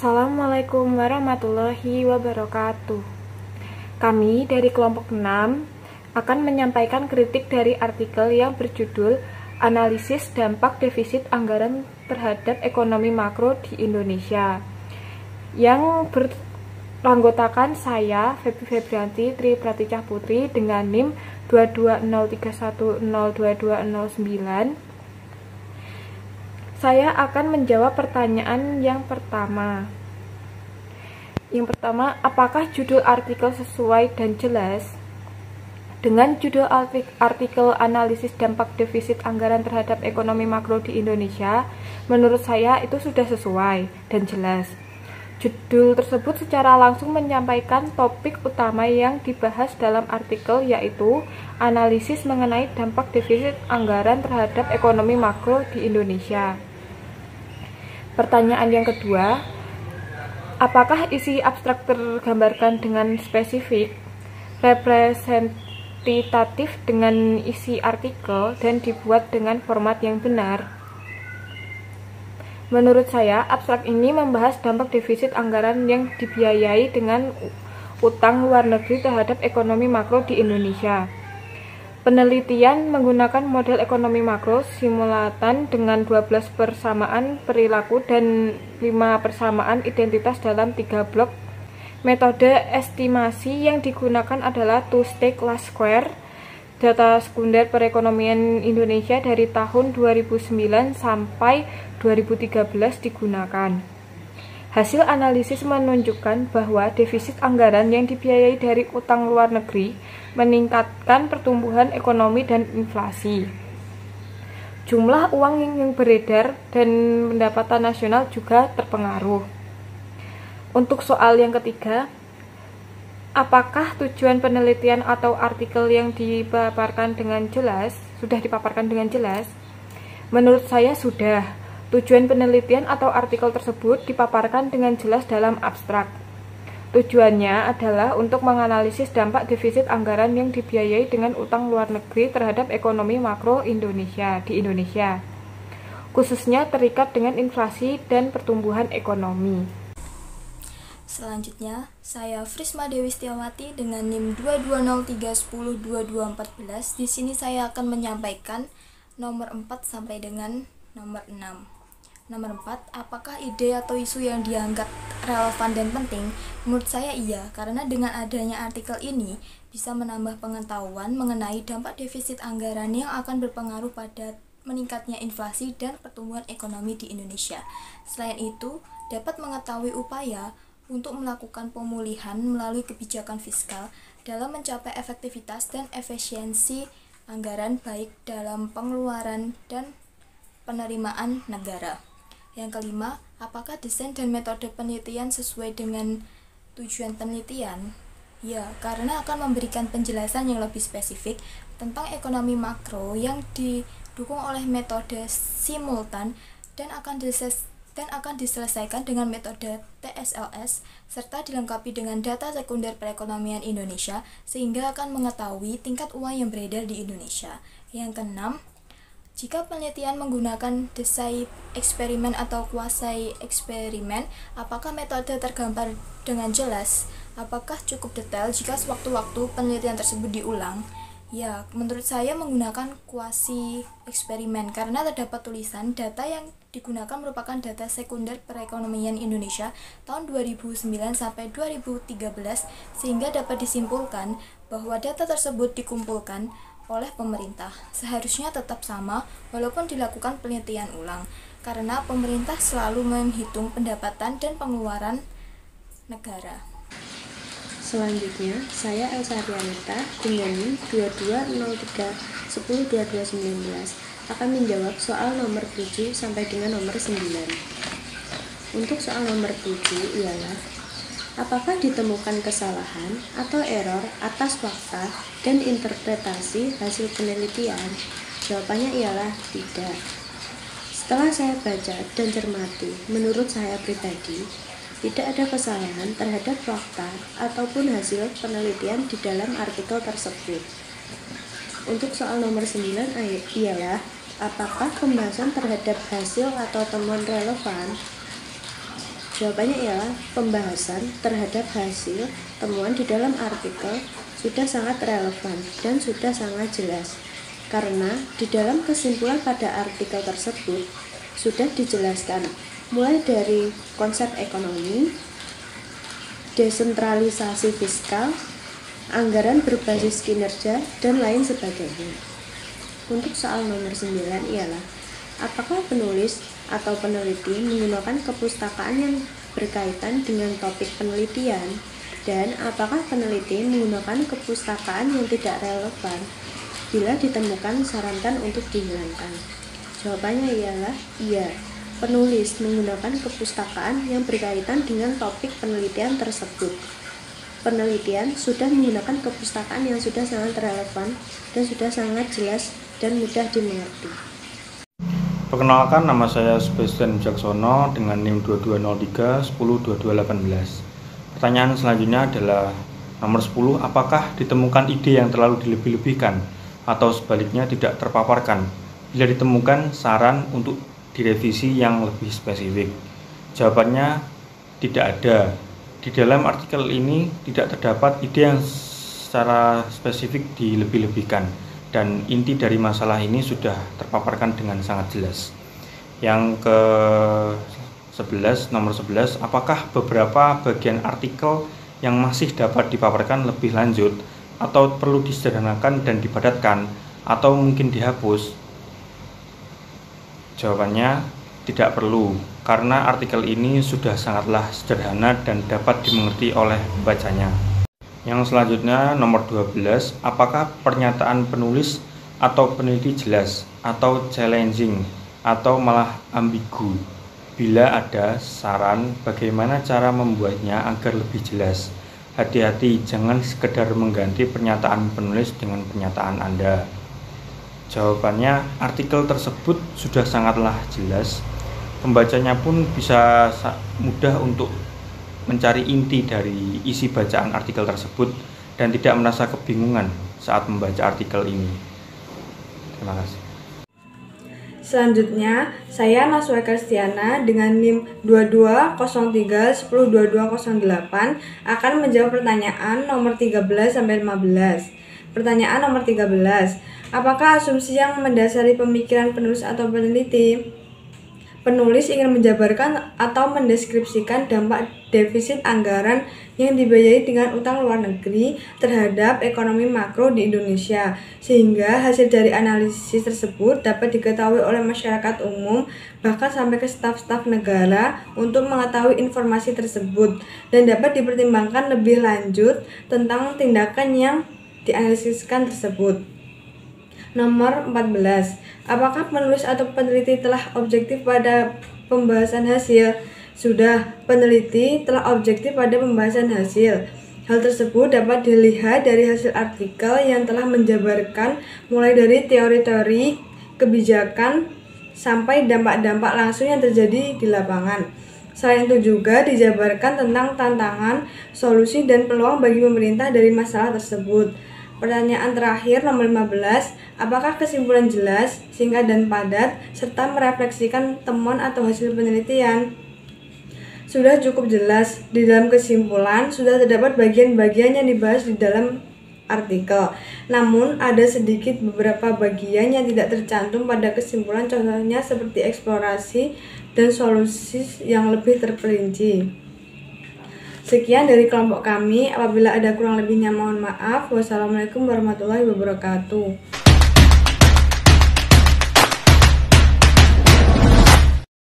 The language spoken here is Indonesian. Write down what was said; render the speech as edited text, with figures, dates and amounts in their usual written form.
Assalamualaikum warahmatullahi wabarakatuh. Kami dari kelompok 6 akan menyampaikan kritik dari artikel yang berjudul Analisis Dampak Defisit Anggaran Terhadap Ekonomi Makro di Indonesia, yang beranggotakan saya, Febi Febrianti Tri Praticah Putri, dengan NIM 22031022009. Saya akan menjawab pertanyaan yang pertama. Apakah judul artikel sesuai dan jelas? Dengan judul artikel Analisis Dampak Defisit Anggaran Terhadap Ekonomi Makro di Indonesia, menurut saya itu sudah sesuai dan jelas. Judul tersebut secara langsung menyampaikan topik utama yang dibahas dalam artikel, yaitu analisis mengenai dampak defisit anggaran terhadap ekonomi makro di Indonesia. Pertanyaan yang kedua, apakah isi abstrak tergambarkan dengan spesifik, representatif dengan isi artikel, dan dibuat dengan format yang benar? Menurut saya, abstrak ini membahas dampak defisit anggaran yang dibiayai dengan utang luar negeri terhadap ekonomi makro di Indonesia. Penelitian menggunakan model ekonomi makro simultan dengan 12 persamaan perilaku dan 5 persamaan identitas dalam 3 blok. Metode estimasi yang digunakan adalah two-stage last square. Data sekunder perekonomian Indonesia dari tahun 2009 sampai 2013 digunakan. Hasil analisis menunjukkan bahwa defisit anggaran yang dibiayai dari utang luar negeri meningkatkan pertumbuhan ekonomi dan inflasi. Jumlah uang yang beredar dan pendapatan nasional juga terpengaruh. Untuk soal yang ketiga, apakah tujuan penelitian atau artikel yang dipaparkan dengan jelas, sudah dipaparkan dengan jelas? Menurut saya sudah. Tujuan penelitian atau artikel tersebut dipaparkan dengan jelas dalam abstrak. Tujuannya adalah untuk menganalisis dampak defisit anggaran yang dibiayai dengan utang luar negeri terhadap ekonomi makro Indonesia di Indonesia, khususnya terikat dengan inflasi dan pertumbuhan ekonomi. Selanjutnya, saya Frisma Dewi Setiawati dengan NIM 22031022214. Di sini saya akan menyampaikan nomor 4 sampai dengan nomor 6. Nomor 4, apakah ide atau isu yang dianggap relevan dan penting? Menurut saya iya, karena dengan adanya artikel ini bisa menambah pengetahuan mengenai dampak defisit anggaran yang akan berpengaruh pada meningkatnya inflasi dan pertumbuhan ekonomi di Indonesia. Selain itu, dapat mengetahui upaya untuk melakukan pemulihan melalui kebijakan fiskal dalam mencapai efektivitas dan efisiensi anggaran baik dalam pengeluaran dan penerimaan negara. Yang kelima, apakah desain dan metode penelitian sesuai dengan tujuan penelitian? Ya, karena akan memberikan penjelasan yang lebih spesifik tentang ekonomi makro yang didukung oleh metode simultan dan akan diselesaikan dengan metode TSLS serta dilengkapi dengan data sekunder perekonomian Indonesia sehingga akan mengetahui tingkat uang yang beredar di Indonesia. Yang keenam, jika penelitian menggunakan desain eksperimen atau kuasi eksperimen, apakah metode tergambar dengan jelas? Apakah cukup detail jika sewaktu-waktu penelitian tersebut diulang? Ya, menurut saya menggunakan kuasi eksperimen karena terdapat tulisan data yang digunakan merupakan data sekunder perekonomian Indonesia tahun 2009 sampai 2013 sehingga dapat disimpulkan bahwa data tersebut dikumpulkan oleh pemerintah seharusnya tetap sama walaupun dilakukan penelitian ulang karena pemerintah selalu menghitung pendapatan dan pengeluaran negara. Selanjutnya, saya Elsa Arianita dengan NIM 2203102219 akan menjawab soal nomor 7 sampai dengan nomor 9. Untuk soal nomor 7 ialah, apakah ditemukan kesalahan atau error atas fakta dan interpretasi hasil penelitian? Jawabannya ialah tidak. Setelah saya baca dan cermati, menurut saya pribadi, tidak ada kesalahan terhadap fakta ataupun hasil penelitian di dalam artikel tersebut. Untuk soal nomor 9 ialah, apakah pembahasan terhadap hasil atau temuan relevan Jawabannya ialah pembahasan terhadap hasil temuan di dalam artikel sudah sangat relevan dan sudah sangat jelas, karena di dalam kesimpulan pada artikel tersebut sudah dijelaskan mulai dari konsep ekonomi, desentralisasi fiskal, anggaran berbasis kinerja, dan lain sebagainya. Untuk soal nomor 9 ialah, apakah penulis atau peneliti menggunakan kepustakaan yang berkaitan dengan topik penelitian, dan apakah peneliti menggunakan kepustakaan yang tidak relevan? Bila ditemukan, sarankan untuk dihilangkan. Jawabannya ialah iya. Penulis menggunakan kepustakaan yang berkaitan dengan topik penelitian tersebut. Penelitian sudah menggunakan kepustakaan yang sudah sangat relevan dan sudah sangat jelas dan mudah dimengerti. Perkenalkan, nama saya Sebastian Wijaksono dengan NIM 2203 102218. Pertanyaan selanjutnya adalah nomor 10, apakah ditemukan ide yang terlalu dilebih-lebihkan atau sebaliknya tidak terpaparkan? Bila ditemukan, saran untuk direvisi yang lebih spesifik. Jawabannya tidak ada. Di dalam artikel ini tidak terdapat ide yang secara spesifik dilebih-lebihkan, dan inti dari masalah ini sudah terpaparkan dengan sangat jelas. Yang ke-11, nomor 11, apakah beberapa bagian artikel yang masih dapat dipaparkan lebih lanjut atau perlu disederhanakan dan dipadatkan atau mungkin dihapus? Jawabannya tidak perlu, karena artikel ini sudah sangatlah sederhana dan dapat dimengerti oleh pembacanya. Yang selanjutnya, nomor 12, apakah pernyataan penulis atau peneliti jelas atau challenging atau malah ambigu? Bila ada, saran bagaimana cara membuatnya agar lebih jelas. Hati-hati, jangan sekedar mengganti pernyataan penulis dengan pernyataan Anda. Jawabannya, artikel tersebut sudah sangatlah jelas. Pembacanya pun bisa mudah untuk mencari inti dari isi bacaan artikel tersebut dan tidak merasa kebingungan saat membaca artikel ini. Terima kasih. Selanjutnya, saya Naswa Kristiana dengan NIM 2203 102208 akan menjawab pertanyaan nomor 13-15. Pertanyaan nomor 13. Apakah asumsi yang mendasari pemikiran penulis atau peneliti? Penulis ingin menjabarkan atau mendeskripsikan dampak defisit anggaran yang dibiayai dengan utang luar negeri terhadap ekonomi makro di Indonesia, sehingga hasil dari analisis tersebut dapat diketahui oleh masyarakat umum, bahkan sampai ke staf-staf negara untuk mengetahui informasi tersebut, dan dapat dipertimbangkan lebih lanjut tentang tindakan yang dianalisiskan tersebut. Nomor 14. Apakah penulis atau peneliti telah objektif pada pembahasan hasil? Sudah, peneliti telah objektif pada pembahasan hasil. Hal tersebut dapat dilihat dari hasil artikel yang telah menjabarkan mulai dari teori-teori kebijakan sampai dampak-dampak langsung yang terjadi di lapangan. Selain itu juga dijabarkan tentang tantangan, solusi, dan peluang bagi pemerintah dari masalah tersebut. Pertanyaan terakhir nomor 15, apakah kesimpulan jelas, singkat dan padat, serta merefleksikan temuan atau hasil penelitian? Sudah cukup jelas, di dalam kesimpulan sudah terdapat bagian-bagian yang dibahas di dalam artikel. Namun ada sedikit beberapa bagian yang tidak tercantum pada kesimpulan, contohnya seperti eksplorasi dan solusi yang lebih terperinci. Sekian dari kelompok kami, apabila ada kurang lebihnya mohon maaf. Wassalamualaikum warahmatullahi wabarakatuh.